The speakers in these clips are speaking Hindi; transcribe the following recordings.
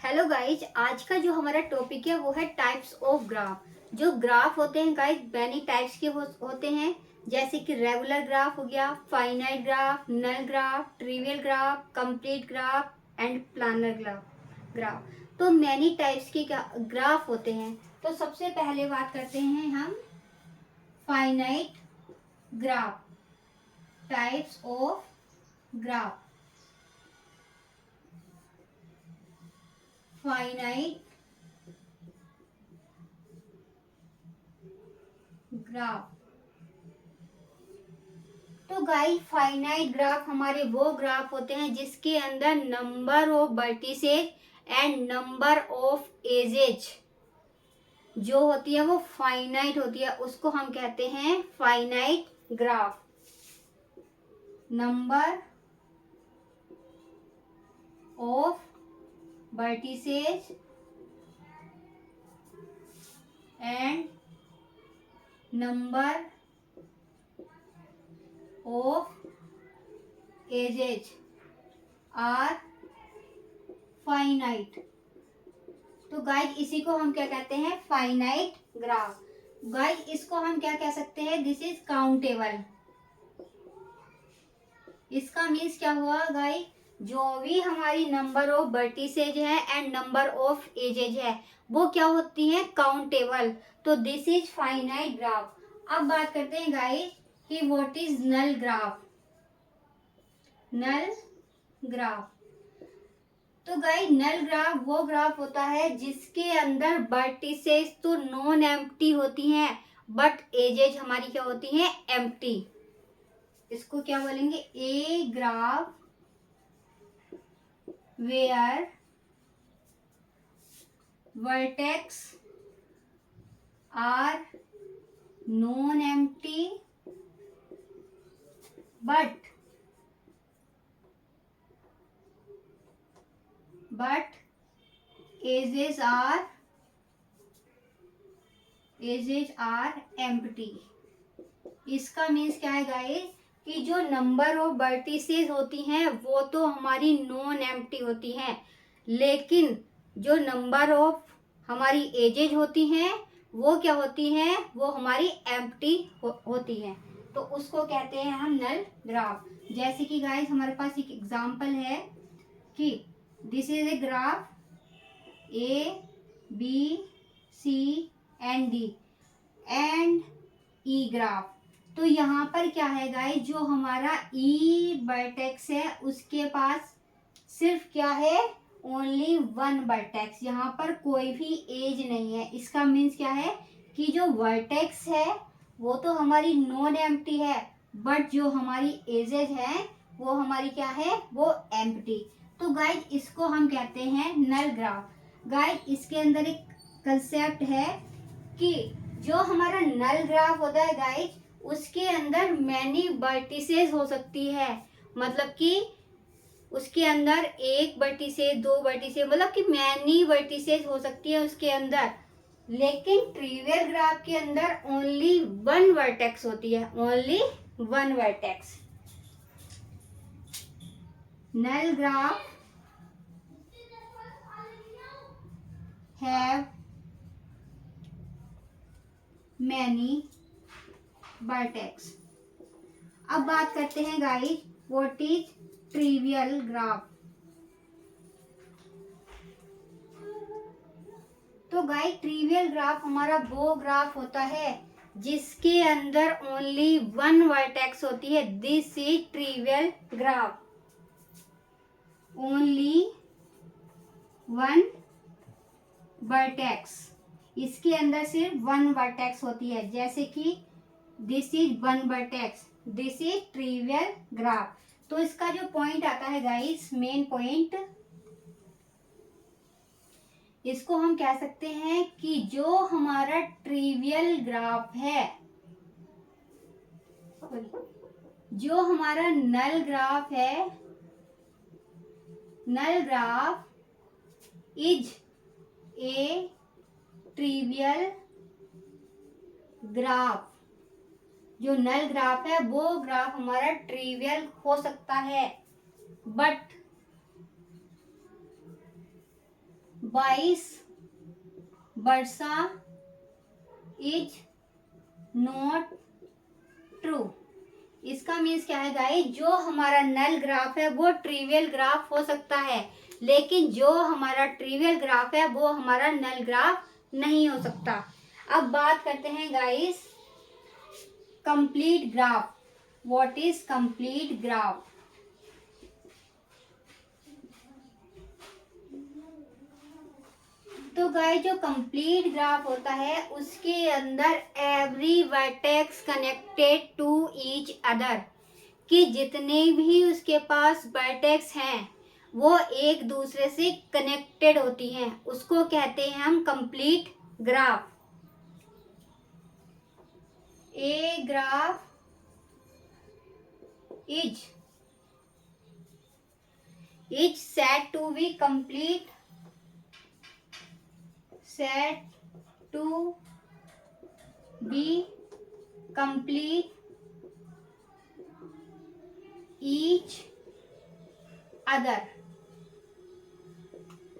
हेलो गाइज, आज का जो हमारा टॉपिक है वो है टाइप्स ऑफ ग्राफ। जो ग्राफ होते हैं गाइज मैनी टाइप्स के होते हैं। जैसे कि रेगुलर ग्राफ हो गया, finite graph, null graph, trivial graph, complete graph and planar graph. तो मैनी टाइप्स के ग्राफ होते हैं। तो सबसे पहले बात करते हैं हम finite graph, types of graph. Finite graph. तो गाइस फाइनाइट ग्राफ हमारे वो ग्राफ होते हैं जिसके अंदर number of vertices and number of edges जो होती है वो फाइनाइट होती है, उसको हम कहते हैं finite graph. Number of vertices and number of edges are finite. तो गाइस इसी को हम क्या कहते हैं, फाइनाइट ग्राफ। गाइस इसको हम क्या कह सकते हैं, दिस इज काउंटेबल। इसका मीन्स क्या हुआ गाइस, जो भी हमारी नंबर ऑफ वर्टिसेज है एंड नंबर ऑफ एजेज है वो क्या होती है, काउंटेबल। तो दिस इज फाइनाइट ग्राफ। अब बात करते हैं गाइस कि what is null graph. Null graph, तो गाइस नल ग्राफ वो ग्राफ होता है जिसके अंदर वर्टिसेस तो नॉन एम्प्टी होती हैं बट एजेज हमारी क्या होती हैं, एम्प्टी। इसको क्या बोलेंगे, a graph where vertex are non empty but edges are empty. इसका मीन्स क्या है गाइस कि जो नंबर ऑफ वर्टिसेस होती हैं वो तो हमारी नॉन एम्प्टी होती हैं, लेकिन जो नंबर ऑफ हमारी एजेज होती हैं वो क्या होती हैं, वो हमारी एम्प्टी होती हैं। तो उसको कहते हैं हम नल ग्राफ। जैसे कि गाइस हमारे पास एक एग्जांपल है कि this is a graph A B C and D and E graph. तो यहाँ पर क्या है गाइस, जो हमारा ई वर्टेक्स है उसके पास सिर्फ क्या है, ओनली वन वर्टेक्स। यहाँ पर कोई भी एज नहीं है। इसका मीन्स क्या है कि जो वर्टेक्स है वो तो हमारी नॉन एम्प्टी है बट जो हमारी एजेज है वो हमारी क्या है, वो एम्प्टी। तो गाइस इसको हम कहते हैं नल ग्राफ। गाइस इसके अंदर एक कंसेप्ट है कि जो हमारा नल ग्राफ होता है गाइस उसके अंदर मैनी वर्टिसेस हो सकती है। मतलब कि उसके अंदर एक वर्टिसेस, दो वर्टिसेस, मतलब कि मैनी वर्टिसेस हो सकती है उसके अंदर। लेकिन ट्रिवियल ग्राफ के अंदर ओनली वन वर्टेक्स होती है, only one vertex. Null graph have many vertex. अब बात करते हैं guys what is trivial graph. तो गाइस ट्रिवियल ग्राफ हमारा वो ग्राफ होता है जिसके अंदर ओनली वन वर्टेक्स होती है। This is trivial graph, only one vertex. इसके अंदर सिर्फ वन वर्टेक्स होती है। जैसे कि this is one vertex, this is trivial graph. तो इसका जो पॉइंट आता है गाइस, मेन पॉइंट, इसको हम कह सकते हैं कि जो हमारा ट्रिवियल ग्राफ है, जो हमारा नल ग्राफ है, null graph is a trivial graph. जो नल ग्राफ है वो ग्राफ हमारा ट्रिवियल हो सकता है but vice versa is not true. इसका मीन्स क्या है गाइस, जो हमारा नल ग्राफ है वो ट्रिवियल ग्राफ हो सकता है, लेकिन जो हमारा ट्रिवियल ग्राफ है वो हमारा नल ग्राफ नहीं हो सकता। अब बात करते हैं guys complete graph. What is complete graph? तो गाइस जो कंप्लीट ग्राफ होता है उसके अंदर every vertex connected to each other, कि जितने भी उसके पास वर्टेक्स हैं वो एक दूसरे से कनेक्टेड होती हैं, उसको कहते हैं हम complete graph. A graph is said to be complete, said to be complete each other।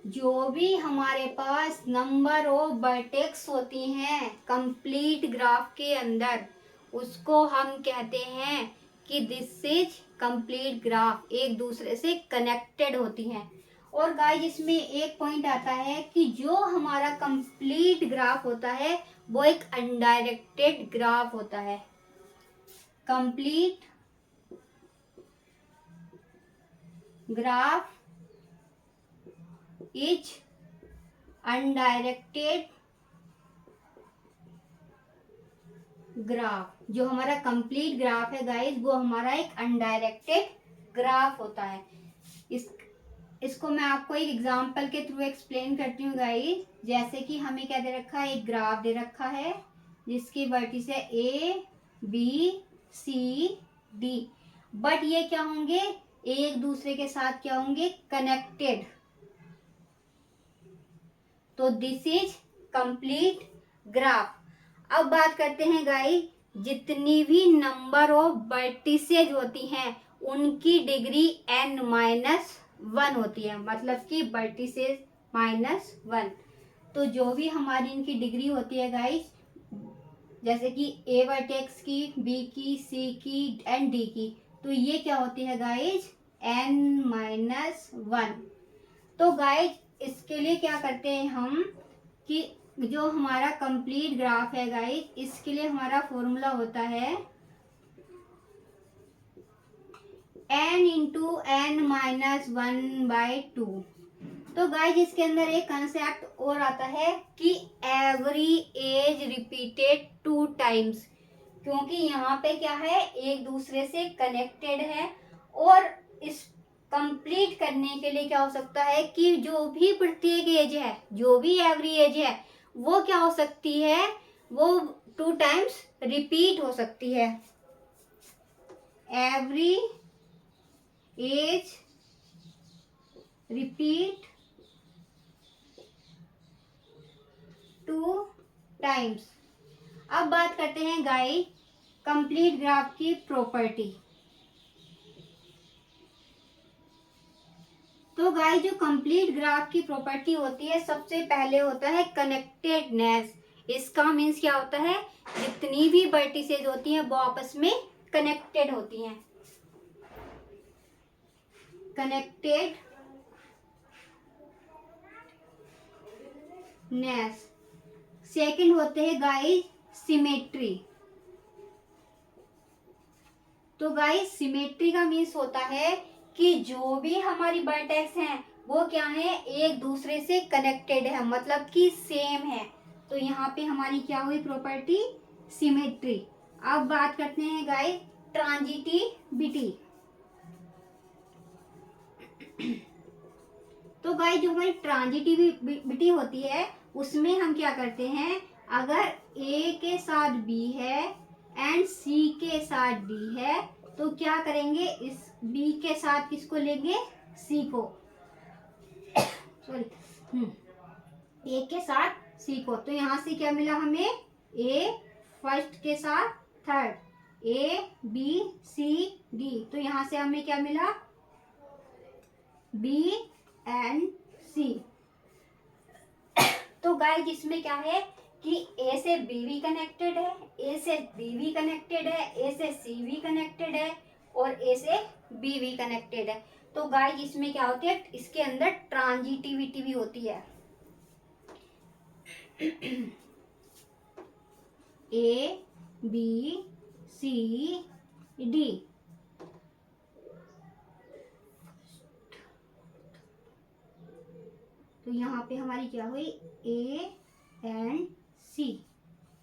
जो भी हमारे पास नंबर ऑफ वर्टेक्स होती हैं कंप्लीट ग्राफ के अंदर, उसको हम कहते हैं कि दिस इज कंप्लीट ग्राफ, एक दूसरे से कनेक्टेड होती हैं। और गाइस इसमें एक पॉइंट आता है कि जो हमारा कंप्लीट ग्राफ होता है वो एक अनडायरेक्टेड ग्राफ होता है। Complete graph is undirected graph. जो हमारा कंप्लीट ग्राफ है गाइस वो हमारा एक अनडायरेक्टेड ग्राफ होता है। इसको मैं आपको एक एग्जांपल के थ्रू एक्सप्लेन करती हूँ गाइस। जैसे कि हमें क्या दे रखा है, एक ग्राफ दे रखा है जिसकी वर्टिस है A B C D, but ये क्या होंगे, एक दूसरे के साथ क्या होंगे, कनेक्टेड। तो दिस इज कंप्लीट ग्राफ। अब बात करते हैं गाइस, जितनी भी नंबर ऑफ वर्टिसेज होती हैं उनकी डिग्री n-1 होती है, मतलब कि वर्टिसेज -1। तो जो भी हमारी इनकी डिग्री होती है गाइस, जैसे कि ए वर्टेक्स की, बी की, सी की एंड डी की, तो ये क्या होती है गाइस, n-1। तो गाइस इसके लिए क्या करते हैं हम कि जो हमारा कंप्लीट ग्राफ है गाइस, इसके लिए हमारा फॉर्मूला होता है n इंटू n-1/2। तो गाइस इसके अंदर एक कंसेप्ट और आता है कि एवरी एज रिपीटेड 2 टाइम्स, क्योंकि यहाँ पे क्या है, एक दूसरे से कनेक्टेड है। और इस कंप्लीट करने के लिए क्या हो सकता है कि जो भी प्रत्येक एज है, जो भी एवरी एज है, वो क्या हो सकती है, वो 2 टाइम्स रिपीट हो सकती है। Every edge repeat 2 times. अब बात करते हैं गाइस कंप्लीट ग्राफ की प्रॉपर्टी। तो गाइस जो कंप्लीट ग्राफ की प्रॉपर्टी होती है, सबसे पहले होता है कनेक्टेडनेस। इसका मीन्स क्या होता है, जितनी भी वर्टिसेज होती हैं वो आपस में कनेक्टेड होती हैं। कनेक्टेडनेस। सेकंड होते हैं गाइस सिमेट्री। तो गाइस सिमेट्री का मीन्स होता है कि जो भी हमारी वर्टेक्स हैं वो क्या है, एक दूसरे से कनेक्टेड है, मतलब कि सेम है। तो यहाँ पे हमारी क्या हुई प्रॉपर्टी, सिमेट्री। अब बात करते हैं गाइस ट्रांजिटिविटी। तो गाइस जो हमारी ट्रांजिटिविटी होती है उसमें हम क्या करते हैं, अगर ए के साथ बी है एंड सी के साथ डी है, तो क्या करेंगे, इस बी के साथ किसको लेंगे, सी को, सॉरी ए के साथ सी को। तो यहाँ से क्या मिला हमें, ए फर्स्ट के साथ third, A B C D. तो यहाँ से हमें क्या मिला, बी एंड सी। गाइस इसमें क्या है कि ए से बी भी कनेक्टेड है, ए से डी भी कनेक्टेड है, ए से सी भी कनेक्टेड है और ए से बी भी कनेक्टेड है। तो गाइस इसमें क्या होती है, इसके अंदर ट्रांजिटिविटी भी होती है। ए बी सी डी, तो यहाँ पे हमारी क्या हुई, ए एंड सी,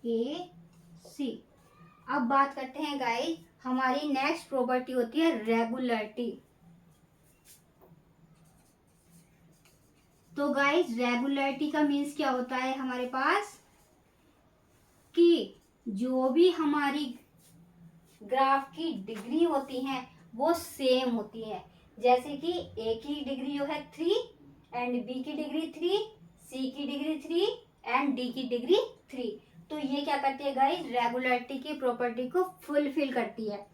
ए सी। अब बात करते हैं गाइस, हमारी नेक्स्ट प्रॉपर्टी होती है रेगुलरिटी। तो गाइस रेगुलरिटी का मीन्स क्या होता है हमारे पास, कि जो भी हमारी ग्राफ की डिग्री होती है वो सेम होती है। जैसे कि ए की डिग्री जो है 3 एंड बी की डिग्री 3, सी की डिग्री 3 एंड डी की डिग्री 3। तो ये क्या करती है गाइस, रेगुलरिटी की प्रॉपर्टी को फुलफिल करती है।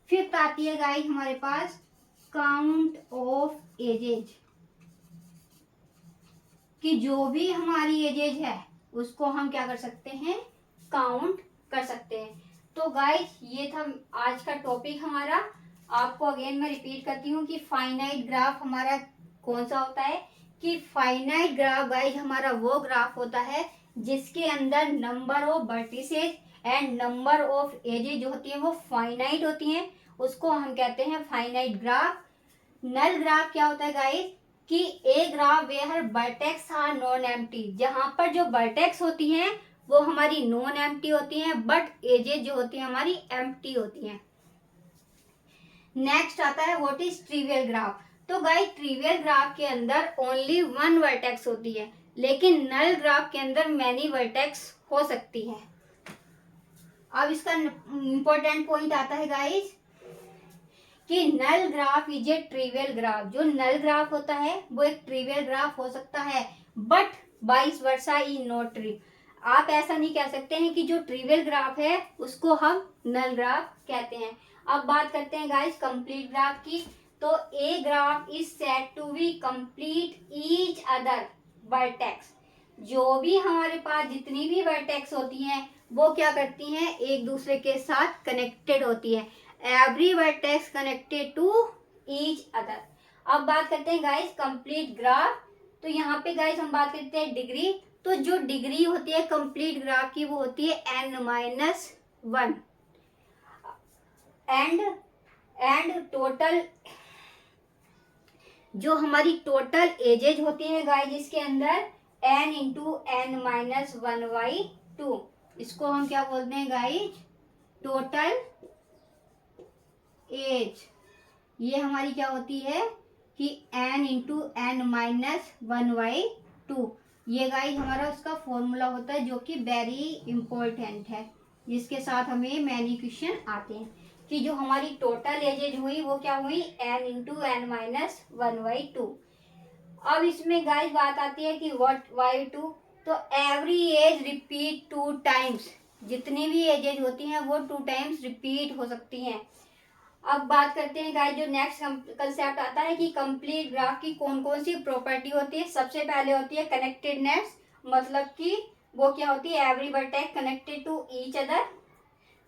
फिफ्थ आती है गाइस हमारे पास काउंट ऑफ एजेज, कि जो भी हमारी एजेज है उसको हम क्या कर सकते हैं, काउंट कर सकते हैं। तो गाइस ये था आज का टॉपिक हमारा। आपको अगेन मैं रिपीट करती हूँ कि फाइनाइट ग्राफ हमारा कौन सा होता है, कि फाइनाइट ग्राफ गाइस हमारा वो ग्राफ होता है जिसके अंदर number of vertices and number of edges जो होती है वो फाइनाइट होती हैं, उसको हम कहते हैं फाइनाइट ग्राफ। नल ग्राफ क्या होता है गाइस, कि a graph where vertex are non empty, जहां पर जो वर्टेक्स होती हैं वो हमारी नॉन एम्प्टी होती हैं, बट एजेज जो होती है हमारी एम्प्टी होती हैं। नेक्स्ट आता है व्हाट इज ट्रिवियल ग्राफ। तो गाइस ट्रिवियल ग्राफ के अंदर ओनली वन वर्टेक्स होती है, लेकिन नल ग्राफ के अंदर मैनी वर्टेक्स हो सकती है। अब इसका इंपॉर्टेंट पॉइंट आता है गाइस कि null graph is a trivial graph. जो नल ग्राफ होता है वो एक ट्रिवियल ग्राफ हो सकता है, but vice versa is not true. आप ऐसा नहीं कह सकते हैं कि जो ट्रिवियल ग्राफ है उसको हम नल ग्राफ कहते हैं। अब बात करते हैं गाइस कंप्लीट ग्राफ की। तो a graph is said to be complete each other vertex. जो भी हमारे पास जितनी भी वर्टेक्स होती हैं वो क्या करती हैं, एक दूसरे के साथ कनेक्टेड होती है। Every vertex connected to each other. अब बात करते हैं गाइस कंप्लीट ग्राफ। तो यहाँ पे गाइस हम बात करते हैं डिग्री। तो जो डिग्री होती है कंप्लीट ग्राफ की वो होती है n-1 एंड टोटल जो हमारी टोटल एजेज होती है गाइस जिसके अंदर n इंटू n-1/2, इसको हम क्या बोलते हैं गाइस, टोटल एज। ये हमारी क्या होती है कि n इंटू n-1/2। ये गाइस हमारा उसका फॉर्मूला होता है जो कि वेरी इंपॉर्टेंट है, जिसके साथ हमें मैनी क्वेश्चन आते हैं कि जो हमारी टोटल एजेज हुई वो क्या हुई, n इंटू n-1/2। अब इसमें गाइस बात आती है कि व्हाट वाई 2। तो एवरी एज रिपीट 2 टाइम्स, जितनी भी एजेज होती हैं वो 2 टाइम्स रिपीट हो सकती हैं। अब बात करते हैं गाइस जो नेक्स्ट कंसेप्ट आता है कि कंप्लीट ग्राफ की कौन कौन सी प्रॉपर्टी होती है। सबसे पहले होती है कनेक्टेडनेस, मतलब कि वो क्या होती है, every vertex connected to each other.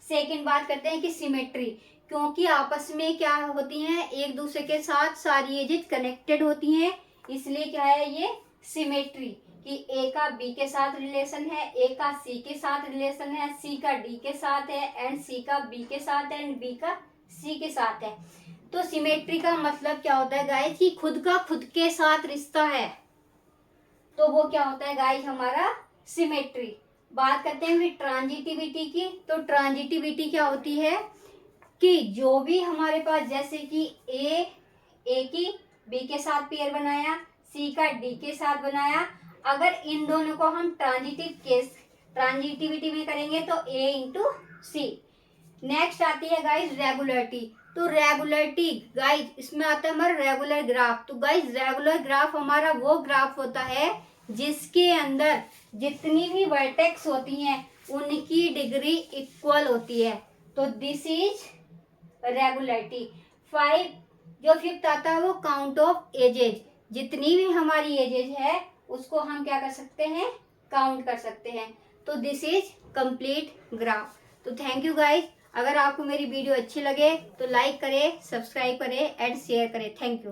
Second बात करते हैं कि सिमेट्री, क्योंकि आपस में क्या होती हैं, एक दूसरे के साथ सारी एजेज कनेक्टेड होती हैं, इसलिए क्या है ये सिमेट्री, कि ए का बी के साथ रिलेशन है, ए का सी के साथ रिलेशन है, सी का डी के साथ है, एंड सी का बी के साथ है, एंड बी का सी के साथ है। तो सिमेट्री का मतलब क्या होता है गाइस, कि खुद का खुद के साथ रिश्ता है, तो वो क्या होता है गाइस हमारा सिमेट्री। बात करते हैं फिर ट्रांजिटिविटी की। तो ट्रांजिटिविटी क्या होती है कि जो भी हमारे पास, जैसे कि ए की बी के साथ पेयर बनाया, सी का डी के साथ बनाया, अगर इन दोनों को हम ट्रांजिटिविटी में करेंगे तो ए इंटू सी। नेक्स्ट आती है गाइस रेगुलरिटी। तो रेगुलरिटी गाइस इसमें आता है हमारा रेगुलर ग्राफ। तो गाइस रेगुलर ग्राफ हमारा वो ग्राफ होता है जिसके अंदर जितनी भी वर्टेक्स होती हैं उनकी डिग्री इक्वल होती है, तो दिस इज रेगुलरिटी। 5 जो फिफ्थ आता है वो काउंट ऑफ एजेज। जितनी भी हमारी एजेज है उसको हम क्या कर सकते हैं, काउंट कर सकते हैं। तो दिस इज कंप्लीट ग्राफ। तो थैंक यू गाइस। अगर आपको मेरी वीडियो अच्छी लगे तो लाइक करें, सब्सक्राइब करें एंड शेयर करें। Thank you.